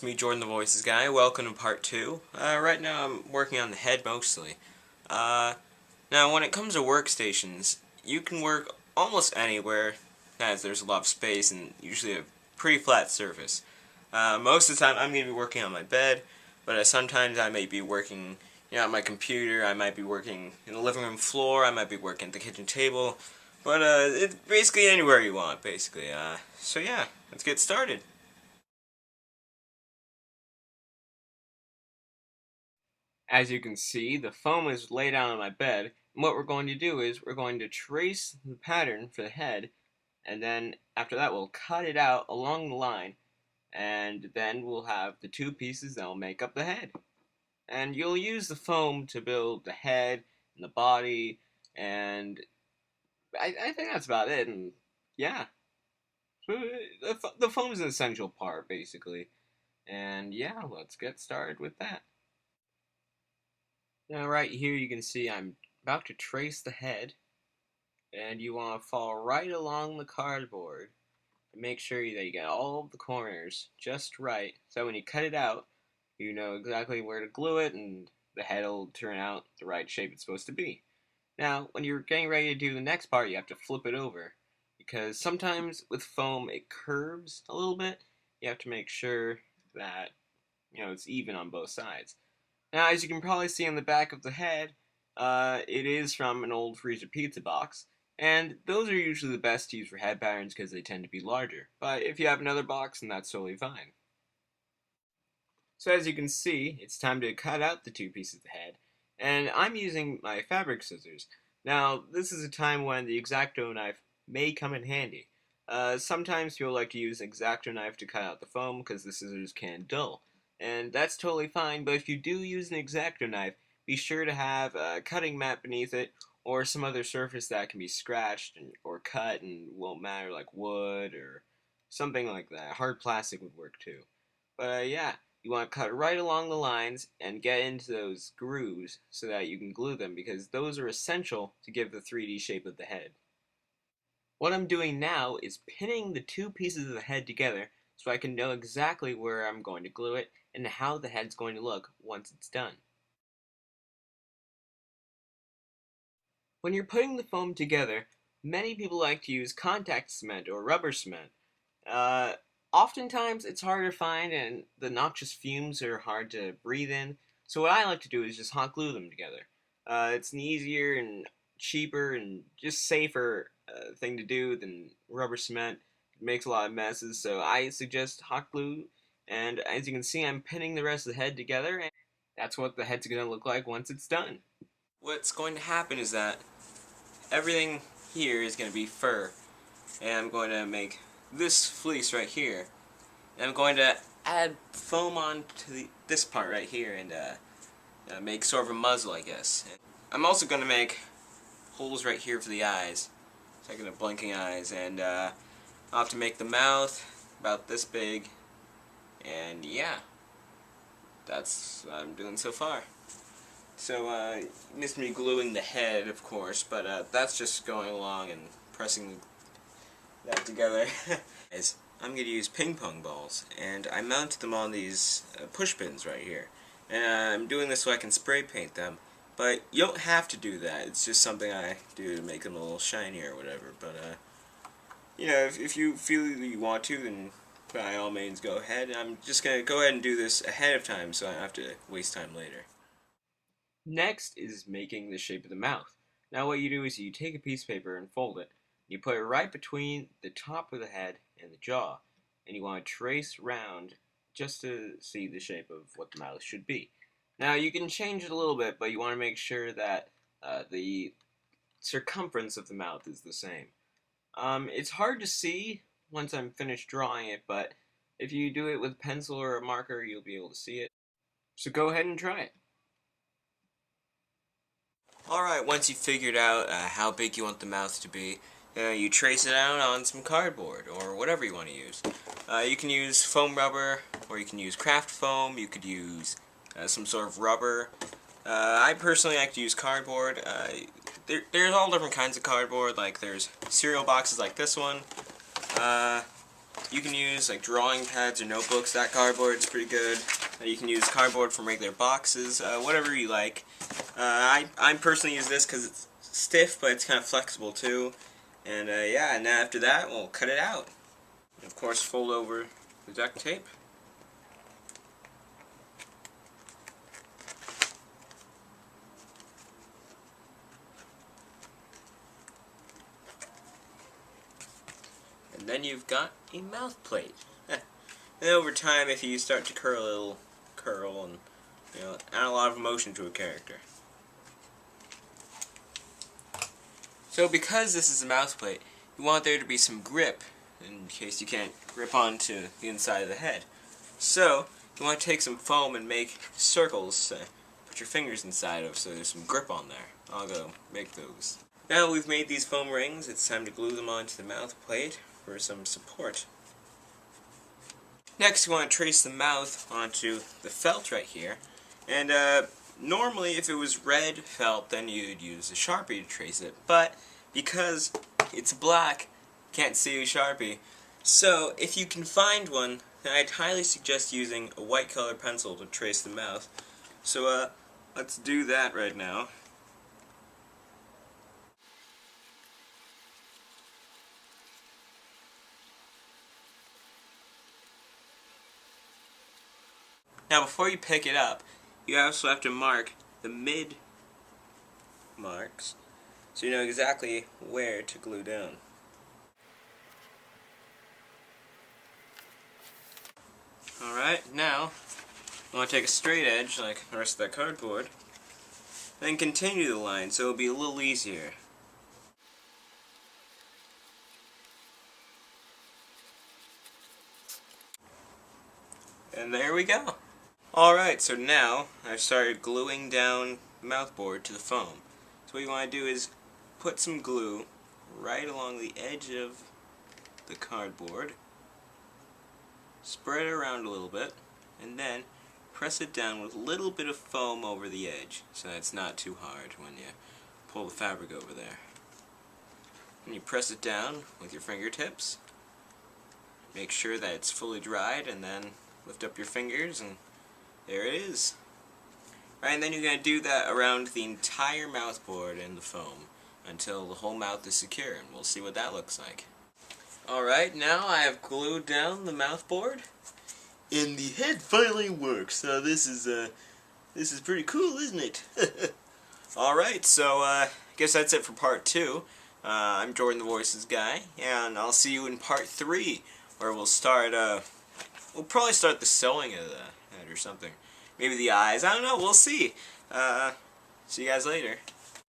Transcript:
It's me, Jordan the Voices Guy. Welcome to part 2. Right now I'm working on the head mostly. Now when it comes to workstations, you can work almost anywhere as there's a lot of space and usually a pretty flat surface. Most of the time I'm going to be working on my bed, but sometimes I may be working on my computer, I might be working in the living room floor, I might be working at the kitchen table, but it's basically anywhere you want, basically. So yeah, let's get started. As you can see, the foam is laid out on my bed, and what we're going to do is we're going to trace the pattern for the head, and then after that we'll cut it out along the line, and then we'll have the two pieces that will make up the head. And you'll use the foam to build the head and the body, and I think that's about it, and yeah. So the foam is an essential part, basically. And yeah, let's get started with that. Now right here you can see I'm about to trace the head, and you want to fall right along the cardboard and make sure that you get all of the corners just right, so when you cut it out you know exactly where to glue it and the head will turn out the right shape it's supposed to be. Now when you're getting ready to do the next part you have to flip it over, because sometimes with foam it curves a little bit. You have to make sure that it's even on both sides. Now, as you can probably see on the back of the head, it is from an old freezer pizza box, and those are usually the best to use for head patterns because they tend to be larger. But if you have another box, then that's totally fine. So as you can see, it's time to cut out the two pieces of the head, and I'm using my fabric scissors. Now, this is a time when the X-Acto knife may come in handy. Sometimes people like to use an X-Acto knife to cut out the foam because the scissors can dull. And that's totally fine, but if you do use an X-Acto knife, be sure to have a cutting mat beneath it or some other surface that can be scratched or cut and won't matter, like wood or something like that. Hard plastic would work too. But yeah, you want to cut right along the lines and get into those grooves so that you can glue them, because those are essential to give the 3D shape of the head. What I'm doing now is pinning the two pieces of the head together so I can know exactly where I'm going to glue it and how the head's going to look once it's done. When you're putting the foam together, many people like to use contact cement or rubber cement. Uh, Oftentimes it's hard to find and the noxious fumes are hard to breathe in, so what I like to do is just hot glue them together. It's an easier and cheaper and just safer thing to do than rubber cement. It makes a lot of messes, so I suggest hot glue. And as you can see, I'm pinning the rest of the head together, and that's what the head's going to look like once it's done. What's going to happen is that everything here is going to be fur, and I'm going to make this fleece right here, and I'm going to add foam on to this part right here and make sort of a muzzle, I guess. I'm also going to make holes right here for the eyes, so I can have blinking eyes, and I'll have to make the mouth about this big, and yeah, that's what I'm doing so far. So, you missed me gluing the head, of course, but that's just going along and pressing that together. I'm going to use ping pong balls, and I mounted them on these push pins right here. And I'm doing this so I can spray paint them, but you don't have to do that. It's just something I do to make them a little shinier or whatever. But, if you feel you want to, then by all means go ahead. I'm just going to go ahead and do this ahead of time so I don't have to waste time later. Next is making the shape of the mouth. Now what you do is you take a piece of paper and fold it. You put it right between the top of the head and the jaw, and you want to trace round just to see the shape of what the mouth should be. Now you can change it a little bit, but you want to make sure that the circumference of the mouth is the same. It's hard to see once I'm finished drawing it, but if you do it with a pencil or a marker, you'll be able to see it. So go ahead and try it. Alright, once you've figured out how big you want the mouth to be, you trace it out on some cardboard, or whatever you want to use. You can use foam rubber, or you can use craft foam, you could use some sort of rubber. I personally like to use cardboard. There's all different kinds of cardboard, like there's cereal boxes like this one. You can use like drawing pads or notebooks. That cardboard is pretty good. You can use cardboard from regular boxes, whatever you like. I personally use this because it's stiff, but it's kind of flexible too. And yeah, and after that, we'll cut it out. And of course, fold over the duct tape. And then you've got a mouth plate. And over time, if you start to curl, it'll curl and, you know, add a lot of emotion to a character. So because this is a mouth plate, you want there to be some grip in case you can't grip onto the inside of the head. So you want to take some foam and make circles, put your fingers inside of so there's some grip on there. I'll go make those. Now we've made these foam rings, it's time to glue them onto the mouth plate for some support. Next, you want to trace the mouth onto the felt right here. And normally, if it was red felt, then you'd use a Sharpie to trace it. But because it's black, can't see a Sharpie. So if you can find one, then I'd highly suggest using a white color pencil to trace the mouth. So let's do that right now. Now before you pick it up, you also have to mark the mid marks so you know exactly where to glue down. Alright, now you want to take a straight edge like the rest of that cardboard, then continue the line so it'll be a little easier. And there we go. Alright, so now I've started gluing down the mouthboard to the foam. So what you want to do is put some glue right along the edge of the cardboard, spread it around a little bit, and then press it down with a little bit of foam over the edge so that it's not too hard when you pull the fabric over there. And you press it down with your fingertips, make sure that it's fully dried, and then lift up your fingers and there it is. Right, and then you're going to do that around the entire mouthboard and the foam until the whole mouth is secure, and we'll see what that looks like. Alright, now I have glued down the mouthboard, and the head finally works. So this is pretty cool, isn't it? Alright, so I guess that's it for part 2. I'm Jordan the Voices Guy, and I'll see you in part 3, where we'll start, we'll probably start the sewing of the head or something. Maybe the eyes, I don't know, we'll see. See you guys later.